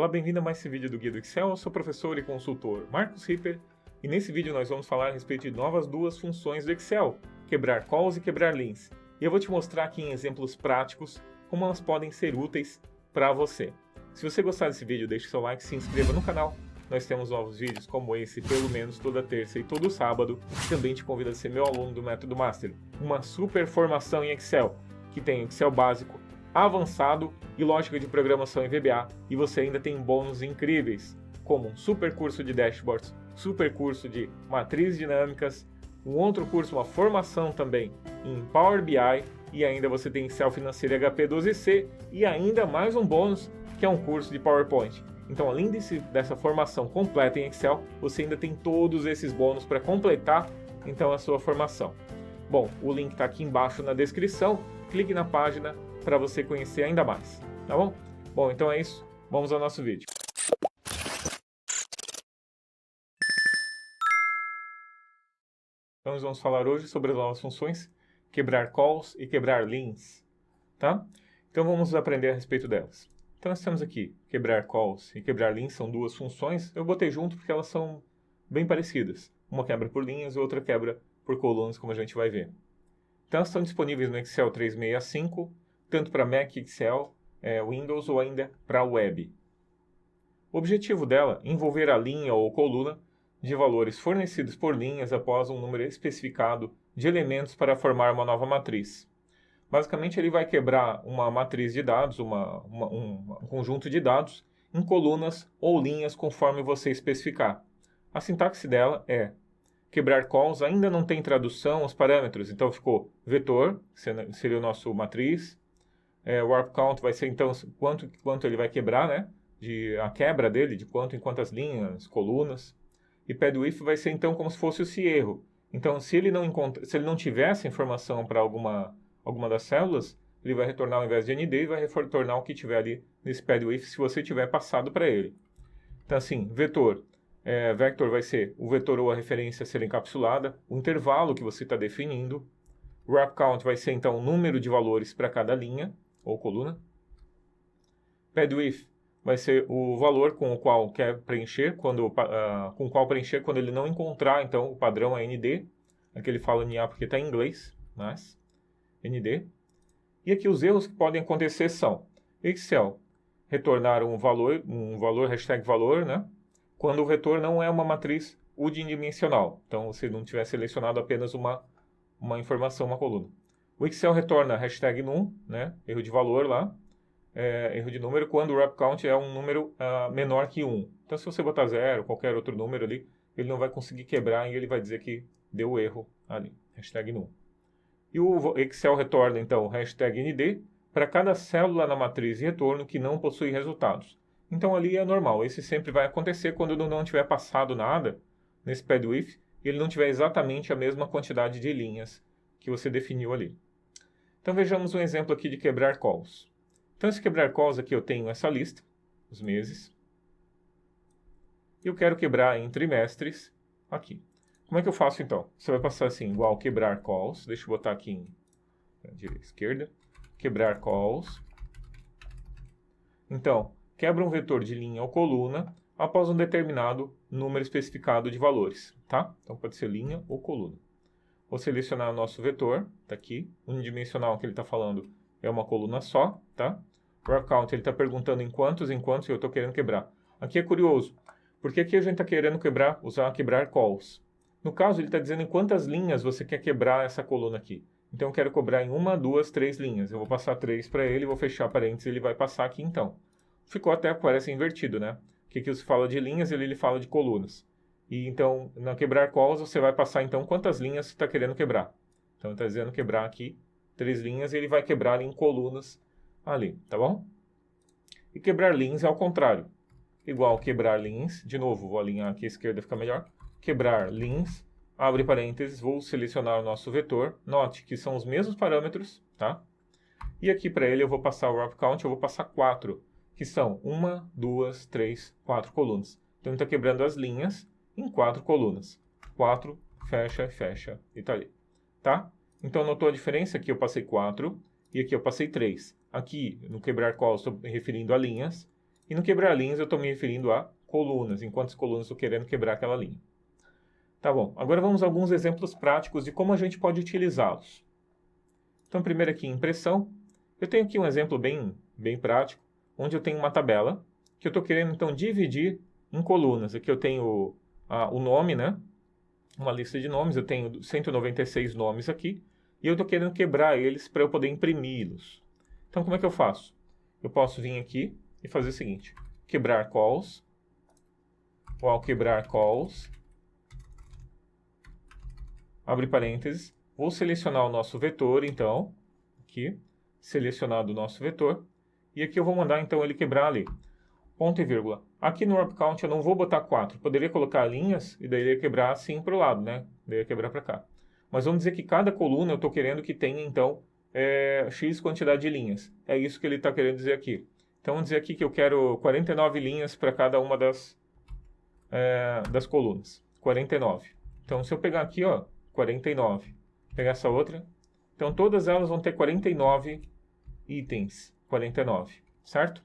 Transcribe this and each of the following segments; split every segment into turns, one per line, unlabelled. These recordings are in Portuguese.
Olá, bem-vindo a mais esse vídeo do Guia do Excel. Eu sou o professor e consultor Marcos Ripper e nesse vídeo nós vamos falar a respeito de novas duas funções do Excel, quebrar calls e quebrar links. E eu vou te mostrar aqui em exemplos práticos como elas podem ser úteis para você. Se você gostar desse vídeo, deixe seu like e se inscreva no canal. Nós temos novos vídeos como esse, pelo menos toda terça e todo sábado. Também te convido a ser meu aluno do Método Master, uma super formação em Excel, que tem Excel básico, avançado e lógica de programação em VBA, e você ainda tem bônus incríveis, como um super curso de dashboards, super curso de matrizes dinâmicas, um outro curso, uma formação também em Power BI, e ainda você tem Excel financeiro HP12C e ainda mais um bônus, que é um curso de PowerPoint. Então, além dessa formação completa em Excel, você ainda tem todos esses bônus para completar então a sua formação. Bom, o link está aqui embaixo na descrição, clique na página para você conhecer ainda mais, tá bom? Bom, então é isso, vamos ao nosso vídeo. Então, nós vamos falar hoje sobre as novas funções, quebrar calls e quebrar links, tá? Então, vamos aprender a respeito delas. Então, nós temos aqui quebrar calls e quebrar links, são duas funções. Eu botei junto porque elas são bem parecidas. Uma quebra por linhas e outra quebra por colunas, como a gente vai ver. Então, elas estão disponíveis no Excel 365, tanto para Mac, Excel, Windows ou ainda para web. O objetivo dela é envolver a linha ou coluna de valores fornecidos por linhas após um número especificado de elementos para formar uma nova matriz. Basicamente, ele vai quebrar uma matriz de dados, um conjunto de dados, em colunas ou linhas conforme você especificar. A sintaxe dela é: quebrar calls ainda não tem tradução aos parâmetros, então ficou vetor, seria o nosso matriz. Warp count vai ser então quanto ele vai quebrar, né? A quebra dele, de quanto em quantas linhas, colunas. E pad width vai ser então como se fosse esse erro. Então, se ele não tiver essa informação para alguma das células, ele vai retornar ao invés de ND e vai retornar o que tiver ali nesse pad width se você tiver passado para ele. Então, assim, vetor. Vector vai ser o vetor ou a referência a ser encapsulada, o intervalo que você está definindo. Wrap count vai ser então o número de valores para cada linha ou coluna. Pad width vai ser o valor com o qual quer preencher, quando ele não encontrar então o padrão é ND. Aqui ele fala NA porque está em inglês, mas ND. E aqui os erros que podem acontecer são Excel retornar um valor, hashtag valor, né? Quando o vetor não é uma matriz unidimensional. Então, você não tiver selecionado apenas uma informação, uma coluna. O Excel retorna hashtag num, né? Erro de valor lá, erro de número, quando o wrap count é um número menor que 1. Então, se você botar 0, qualquer outro número ali, ele não vai conseguir quebrar e ele vai dizer que deu erro ali, hashtag num. E o Excel retorna, então, hashtag ND para cada célula na matriz de retorno que não possui resultados. Então, ali é normal. Esse sempre vai acontecer quando não tiver passado nada nesse pad width e ele não tiver exatamente a mesma quantidade de linhas que você definiu ali. Então, vejamos um exemplo aqui de quebrar calls. Então, esse quebrar calls aqui eu tenho essa lista, os meses. E eu quero quebrar em trimestres aqui. Como é que eu faço então? Você vai passar assim, igual quebrar calls. Deixa eu botar aqui esquerda. Quebrar calls. Então, quebra um vetor de linha ou coluna após um determinado número especificado de valores, tá? Então, pode ser linha ou coluna. Vou selecionar o nosso vetor, tá aqui. Unidimensional que ele está falando é uma coluna só, tá? Wrap count, ele está perguntando em quantos e eu estou querendo quebrar. Aqui é curioso, porque aqui a gente está querendo usar quebrar calls. No caso, ele está dizendo em quantas linhas você quer quebrar essa coluna aqui. Então, eu quero cobrar em 1, 2, 3 linhas. Eu vou passar 3 para ele, vou fechar parênteses e ele vai passar aqui então. Ficou até, parece invertido, né? Porque aqui você fala de linhas e ele fala de colunas. E então, na quebrar calls, você vai passar então quantas linhas você está querendo quebrar. Então, ele está dizendo quebrar aqui 3 linhas e ele vai quebrar em colunas ali, tá bom? E quebrar linhas é ao contrário. Igual quebrar linhas, de novo, vou alinhar aqui à esquerda, fica melhor. Quebrar linhas, abre parênteses, vou selecionar o nosso vetor. Note que são os mesmos parâmetros, tá? E aqui para ele eu vou passar o wrap count, eu vou passar 4, que são 1, 2, 3, 4 colunas. Então ele está quebrando as linhas em 4 colunas. 4, fecha, fecha e tá ali, tá? Então notou a diferença? Aqui eu passei 4 e aqui eu passei 3. Aqui no quebrar calls estou me referindo a linhas E no quebrar linhas eu estou me referindo a colunas, em quantas colunas eu estou querendo quebrar aquela linha. Tá bom, agora vamos a alguns exemplos práticos de como a gente pode utilizá-los. Então, primeiro aqui, impressão. Eu tenho aqui um exemplo bem prático, onde eu tenho uma tabela, que eu estou querendo, então, dividir em colunas. Aqui eu tenho o nome, né? Uma lista de nomes, eu tenho 196 nomes aqui, e eu estou querendo quebrar eles para eu poder imprimi-los. Então, como é que eu faço? Eu posso vir aqui e fazer o seguinte, quebrar calls, ou ao quebrar calls, abre parênteses, vou selecionar o nosso vetor, então, aqui, selecionado o nosso vetor, e aqui eu vou mandar, então, ele quebrar ali. Ponto e vírgula. Aqui no wrap count eu não vou botar 4, poderia colocar linhas, e daí ele ia quebrar assim para o lado, né? Daí ia quebrar para cá. Mas vamos dizer que cada coluna eu estou querendo que tenha, então, X quantidade de linhas. É isso que ele está querendo dizer aqui. Então, vamos dizer aqui que eu quero 49 linhas para cada uma das colunas. 49. Então, se eu pegar aqui, ó, 49. Pegar essa outra. Então, todas elas vão ter 49 itens. 49, certo?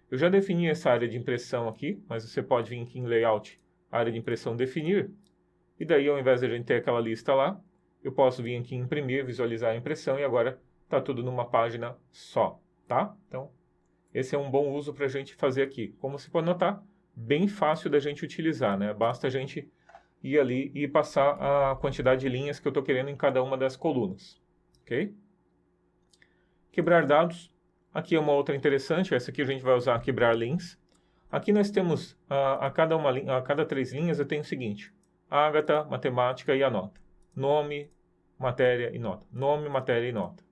Eu já defini essa área de impressão aqui, mas você pode vir aqui em Layout, área de impressão definir. E daí, ao invés de a gente ter aquela lista lá, eu posso vir aqui em imprimir, visualizar a impressão e agora está tudo numa página só, tá? Então, esse é um bom uso para a gente fazer aqui. Como você pode notar, bem fácil da gente utilizar, né? Basta a gente ir ali e passar a quantidade de linhas que eu estou querendo em cada uma das colunas, ok? Quebrar dados. Aqui é uma outra interessante, essa aqui a gente vai usar quebrar links. Aqui nós temos, a cada 3 linhas eu tenho o seguinte, Ágata, matemática e a nota. Nome, matéria e nota. Nome, matéria e nota.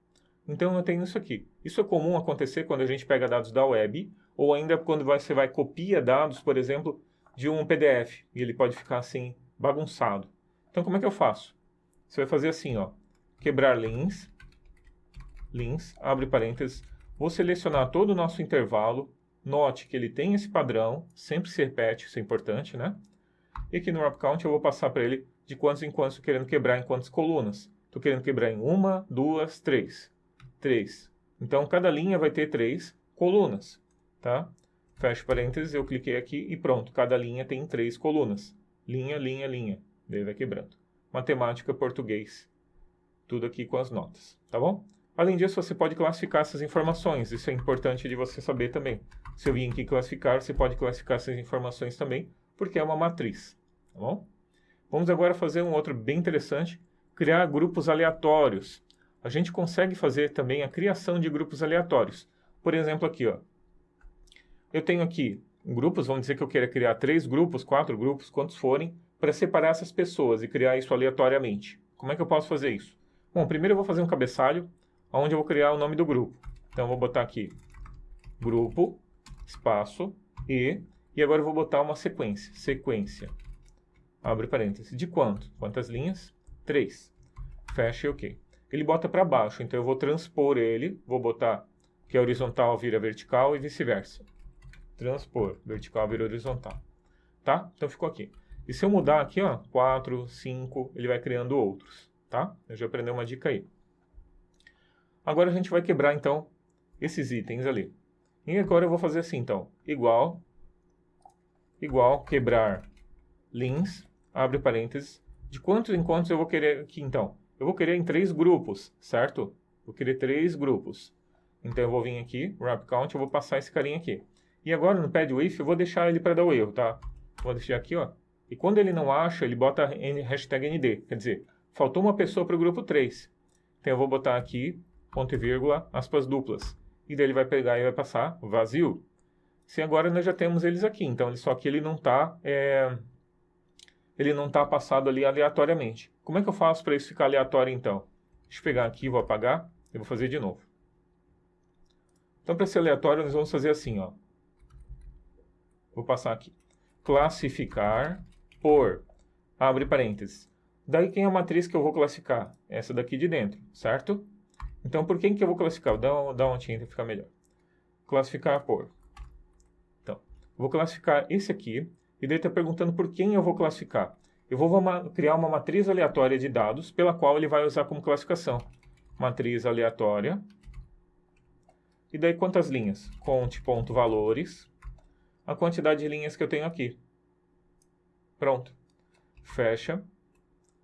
Então eu tenho isso aqui. Isso é comum acontecer quando a gente pega dados da web, ou ainda quando você vai copiar dados, por exemplo, de um PDF, e ele pode ficar assim, bagunçado. Então como é que eu faço? Você vai fazer assim, ó, quebrar links, abre parênteses, vou selecionar todo o nosso intervalo, note que ele tem esse padrão, sempre se repete, isso é importante, né? E aqui no wrap count eu vou passar para ele de quantos em quantos estou querendo quebrar em quantas colunas. Estou querendo quebrar em 1, 2, 3. 3. Então, cada linha vai ter 3 colunas, tá? Fecho parênteses, eu cliquei aqui e pronto. Cada linha tem 3 colunas. Linha, linha, linha. Daí vai quebrando. Matemática, português. Tudo aqui com as notas, tá bom? Além disso, você pode classificar essas informações. Isso é importante de você saber também. Se eu vim aqui classificar, você pode classificar essas informações também, porque é uma matriz, tá bom? Vamos agora fazer um outro bem interessante, criar grupos aleatórios. A gente consegue fazer também a criação de grupos aleatórios. Por exemplo, aqui, ó. Eu tenho aqui grupos, vamos dizer que eu queira criar 3 grupos, 4 grupos, quantos forem, para separar essas pessoas e criar isso aleatoriamente. Como é que eu posso fazer isso? Bom, primeiro eu vou fazer um cabeçalho, onde eu vou criar o nome do grupo. Então, eu vou botar aqui, grupo, espaço, e agora eu vou botar uma sequência. Abre parênteses. De quanto? Quantas linhas? 3. Fecha e ok. Ele bota para baixo, então eu vou transpor ele, vou botar que a horizontal vira vertical e vice-versa. Transpor, vertical vira horizontal. Tá? Então ficou aqui. E se eu mudar aqui, ó, 4, 5, ele vai criando outros, tá? Eu já aprendi uma dica aí. Agora a gente vai quebrar, então, esses itens ali. E agora eu vou fazer assim, então, igual, quebrar links, abre parênteses, de quantos em quantos eu vou querer aqui, então? Eu vou querer em 3 grupos, certo? Vou querer 3 grupos. Então eu vou vir aqui, wrap count, eu vou passar esse carinha aqui. E agora no pad if eu vou deixar ele para dar o erro, tá? Vou deixar aqui, ó. E quando ele não acha, ele bota hashtag ND. Quer dizer, faltou uma pessoa para o grupo 3. Então eu vou botar aqui, ponto e vírgula, aspas duplas. E daí ele vai pegar e vai passar vazio. Se agora nós já temos eles aqui. Então só que ele não está passado ali aleatoriamente. Como é que eu faço para isso ficar aleatório então? Deixa eu pegar aqui, vou apagar e vou fazer de novo. Então para ser aleatório nós vamos fazer assim, ó. Vou passar aqui. Classificar por, abre parênteses. Daí quem é a matriz que eu vou classificar? Essa daqui de dentro, certo? Então por quem que eu vou classificar? Dá uma tinta para ficar melhor. Classificar por. Então, vou classificar esse aqui. E daí está perguntando por quem eu vou classificar. Eu vou criar uma matriz aleatória de dados, pela qual ele vai usar como classificação. Matriz aleatória. E daí quantas linhas? Conte.valores. a quantidade de linhas que eu tenho aqui. Pronto. Fecha.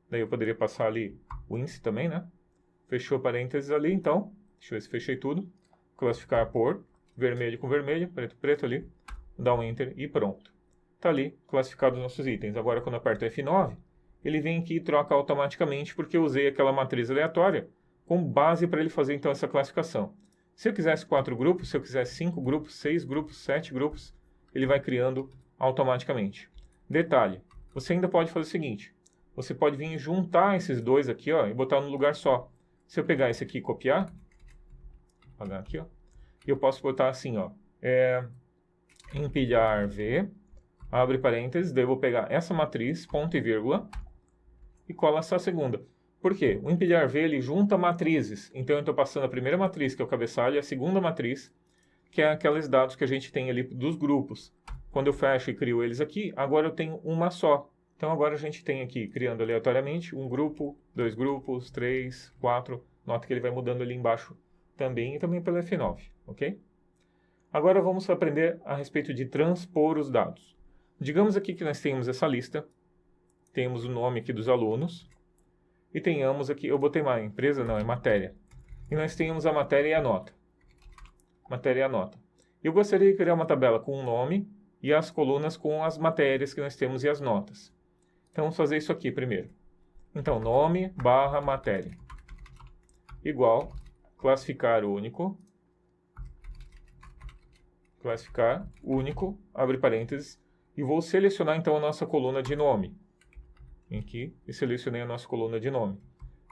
Daí eu poderia passar ali o índice também, né? Fechou parênteses ali, então. Deixa eu ver se fechei tudo. Classificar por vermelho com vermelho, preto com preto ali. Dá um Enter e pronto. Está ali classificados os nossos itens. Agora, quando eu aperto F9, ele vem aqui e troca automaticamente porque eu usei aquela matriz aleatória como base para ele fazer então essa classificação. Se eu quisesse 4 grupos, se eu quisesse 5 grupos, 6 grupos, 7 grupos, ele vai criando automaticamente. Detalhe, você ainda pode fazer o seguinte, você pode vir juntar esses dois aqui ó, e botar no lugar só. Se eu pegar esse aqui e copiar, apagar aqui, ó, eu posso botar assim, ó, empilhar V, abre parênteses, daí eu vou pegar essa matriz, ponto e vírgula, e cola essa segunda. Por quê? O empilhar V, ele junta matrizes. Então, eu estou passando a primeira matriz, que é o cabeçalho, e a segunda matriz, que é aqueles dados que a gente tem ali dos grupos. Quando eu fecho e crio eles aqui, agora eu tenho uma só. Então, agora a gente tem aqui, criando aleatoriamente, um grupo, 2 grupos, 3, 4. Nota que ele vai mudando ali embaixo também, e também pelo F9, ok? Agora vamos aprender a respeito de transpor os dados. Digamos aqui que nós temos essa lista, temos o nome aqui dos alunos, e tenhamos aqui, eu botei uma empresa, não, é matéria. E nós temos a matéria e a nota. Matéria e a nota. Eu gostaria de criar uma tabela com o nome e as colunas com as matérias que nós temos e as notas. Então, vamos fazer isso aqui primeiro. Então, nome barra matéria. Igual, classificar único. Classificar único, abre parênteses. E vou selecionar então a nossa coluna de nome. Aqui e selecionei a nossa coluna de nome.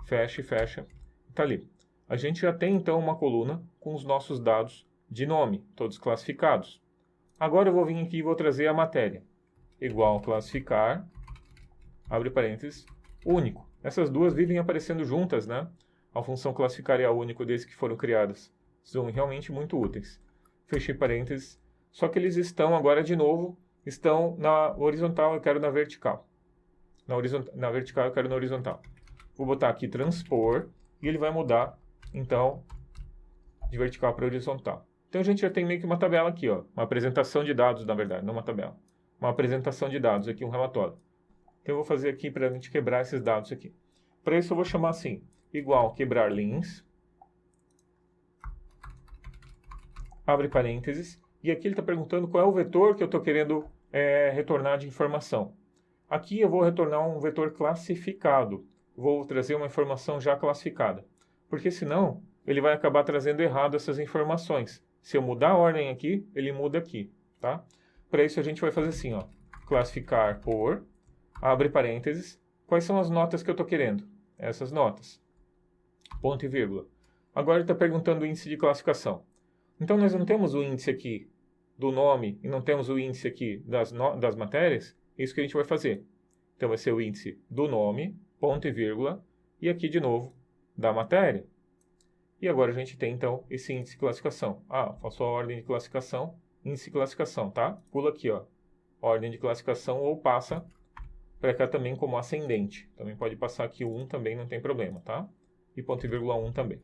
Fecha e fecha. Está ali. A gente já tem então uma coluna com os nossos dados de nome, todos classificados. Agora eu vou vir aqui e vou trazer a matéria. Igual classificar, abre parênteses, único. Essas duas vivem aparecendo juntas, né? A função classificar e a único desde que foram criadas. São realmente muito úteis. Fechei parênteses. Só que eles estão agora de novo, estão na horizontal, eu quero na vertical. Na vertical eu quero na horizontal. Vou botar aqui transpor e ele vai mudar, então, de vertical para horizontal. Então a gente já tem meio que uma tabela aqui, ó, uma apresentação de dados, na verdade, não uma tabela. Uma apresentação de dados aqui, um relatório. Então eu vou fazer aqui para a gente quebrar esses dados aqui. Para isso eu vou chamar assim, igual quebrar linhas, abre parênteses, e aqui ele está perguntando qual é o vetor que eu estou querendo retornar de informação. Aqui eu vou retornar um vetor classificado. Vou trazer uma informação já classificada. Porque senão, ele vai acabar trazendo errado essas informações. Se eu mudar a ordem aqui, ele muda aqui. Tá? Para isso a gente vai fazer assim, ó, classificar por, abre parênteses, quais são as notas que eu estou querendo? Essas notas. Ponto e vírgula. Agora ele está perguntando o índice de classificação. Então nós não temos o índice aqui do nome e não temos o índice aqui das matérias. Isso que a gente vai fazer. Então, vai ser o índice do nome, ponto e vírgula, e aqui de novo, da matéria. E agora a gente tem, então, esse índice de classificação. Ah, passou a ordem de classificação, índice de classificação, tá? Pula aqui, ó, ordem de classificação ou passa para cá também como ascendente. Também pode passar aqui o 1 também, não tem problema, tá? E ponto e vírgula 1 também.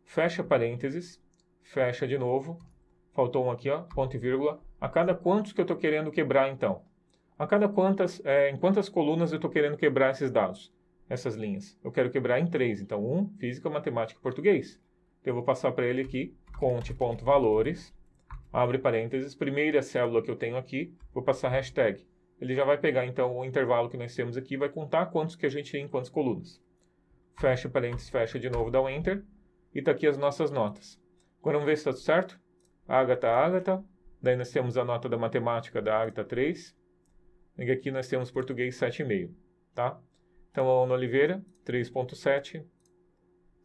Fecha parênteses, fecha de novo, faltou um aqui, ó, ponto e vírgula. A cada quantos que eu estou querendo quebrar, então? A cada em quantas colunas eu estou querendo quebrar esses dados, essas linhas? Eu quero quebrar em 3. Então, 1, física, matemática e português. Então, eu vou passar para ele aqui, conte.valores, abre parênteses, primeira célula que eu tenho aqui, vou passar hashtag. Ele já vai pegar, então, o intervalo que nós temos aqui e vai contar quantos que a gente tem em quantas colunas. Fecha parênteses, fecha de novo, dá um Enter. E está aqui as nossas notas. Agora, vamos ver se está tudo certo. Ágata. Daí nós temos a nota da matemática da Ágata 3. E aqui nós temos português 7,5, tá? Então, a Ana Oliveira, 3,7,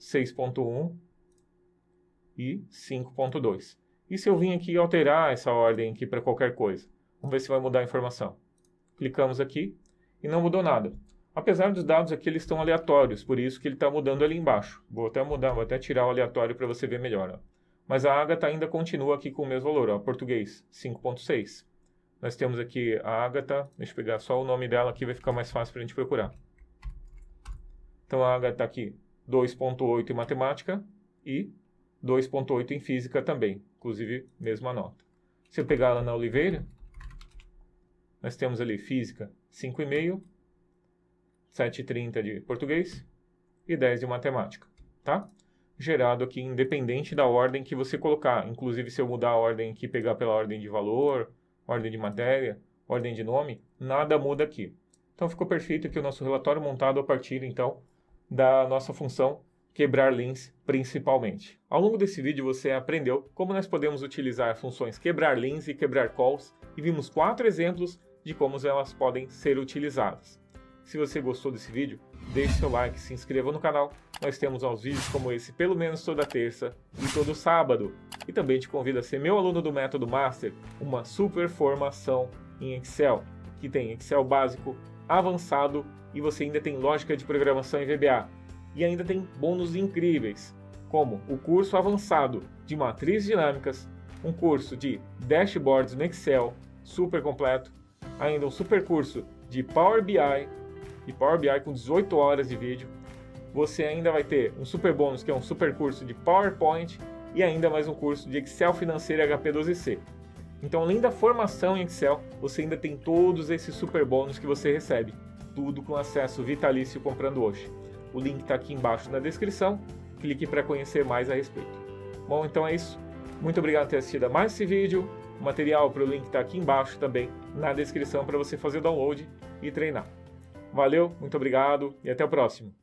6,1 e 5,2. E se eu vim aqui alterar essa ordem aqui para qualquer coisa? Vamos ver se vai mudar a informação. Clicamos aqui e não mudou nada. Apesar dos dados aqui, eles estão aleatórios, por isso que ele está mudando ali embaixo. Vou até tirar o aleatório para você ver melhor. Ó. Mas a Ágata ainda continua aqui com o mesmo valor, ó, português 5,6. Nós temos aqui a Ágata, deixa eu pegar só o nome dela aqui, vai ficar mais fácil para a gente procurar. Então a Ágata está aqui, 2,8 em matemática e 2,8 em física também, inclusive mesma nota. Se eu pegar lá na Oliveira, nós temos ali Física 5,5, 7,30 de Português e 10 de Matemática, tá? Gerado aqui independente da ordem que você colocar. Inclusive, se eu mudar a ordem aqui, pegar pela ordem de valor, ordem de matéria, ordem de nome, nada muda aqui. Então, ficou perfeito aqui o nosso relatório montado a partir, então, da nossa função quebrar links principalmente. Ao longo desse vídeo você aprendeu como nós podemos utilizar funções quebrar links e quebrar calls e vimos 4 exemplos de como elas podem ser utilizadas. Se você gostou desse vídeo, deixe seu like, se inscreva no canal. Nós temos uns vídeos como esse pelo menos toda terça e todo sábado. E também te convido a ser meu aluno do Método Master, uma super formação em Excel, que tem Excel básico, avançado e você ainda tem lógica de programação em VBA. E ainda tem bônus incríveis, como o curso avançado de matrizes dinâmicas, um curso de dashboards no Excel, super completo, ainda um super curso de Power BI, com 18 horas de vídeo. Você ainda vai ter um super bônus que é um super curso de PowerPoint e ainda mais um curso de Excel financeiro e HP12C. Então, além da formação em Excel, você ainda tem todos esses super bônus que você recebe, tudo com acesso vitalício comprando hoje. O link está aqui embaixo na descrição, clique para conhecer mais a respeito. Bom, então é isso. Muito obrigado por ter assistido a mais esse vídeo. O material para o link está aqui embaixo também na descrição para você fazer o download e treinar. Valeu, muito obrigado e até o próximo.